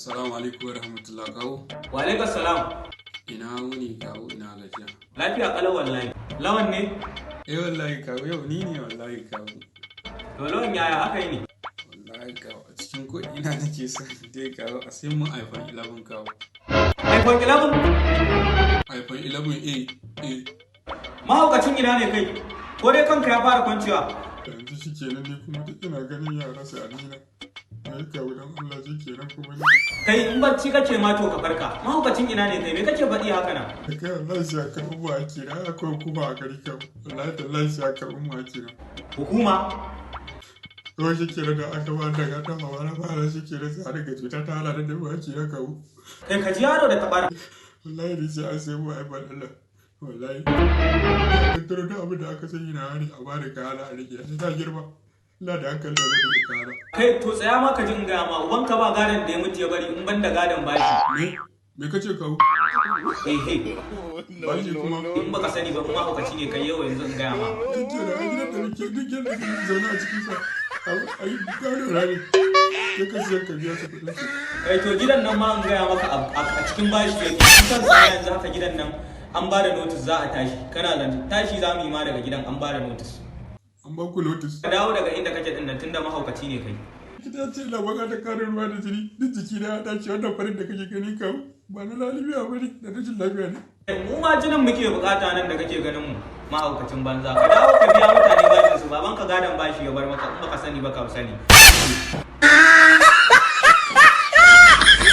Assalamu alaikum warahmatullahi kawo. Wa alaikum salam. Ina wuni kawo, ina gajiya. Lafiya kalau wallahi. Lawan ne? Wallahi kawo, yau ni ne wallahi kawo. To lawan yaya aka yi ne? Wallahi kawo, a cikin kuɗi ina nake son dai kawo a sai mun iPhone 11 kawo. iPhone 11? iPhone 11A. Mahaukacin ina ne kai? Ko dai kanka ya fara kwanciya? Yanzu shi kenan ne kuma duk ina ganin yara su Amina. Ai kawo dan Allah shi kenan kuma ne. Kai in bacci kake ma to ka farka. Mahaukacin ina ne kai? Me kake faɗi haka nan? Kai wallahi shi aka umu a kira, akwai hukuma a gari kawo. Wallahi tallahi shi aka umu a kira. Hukuma? Kawai shi kenan da aka ba daga ta hawa na fara shi kenan sai a daga cuta ta hana da ba kira kawo. Kai ka ji yaro da tabara. Wallahi da sai an sai mu iPhone Allah. Wallahi. Ka turo da abin da aka sani na hari a bada kaya na a rike. Sai ta girma. Allah da hankali da zai rike kaya. Kai to tsaya ma ka ji in gaya ma ubanka ba gadon da ya mutu ya bari in ban da gadon bashi. Me kace kawo? Bashi kuma. In baka sani ba kuma mahaukaci ne kai yau yanzu in gaya ma. Duk yana a gidan da muke duk yana da zaune a cikin sa. Ai gado rani. Sai ka siyar ka biya su kuɗin su. Kai to gidan nan ma in gaya maka a cikin bashi yake. Kan sa yanzu haka gidan nan an ba da notice za a tashi. Kana zan tashi za mu yi ma daga gidan an ba da notice. An ba ku notice. Ka dawo daga inda kake din nan tunda mahaukaci ne kai. Kita ce na baka da karin ruwa da jini duk jiki na ya dace wannan farin da kake gani kawo ba na lafiya ba ne da rashin lafiya ne. Mu ma jinin muke bukata nan da kake ganin mu mahaukacin banza. Ka dawo ka biya mutane bashin su baban ka gadon bashi ya bar maka in baka sani ba ka sani.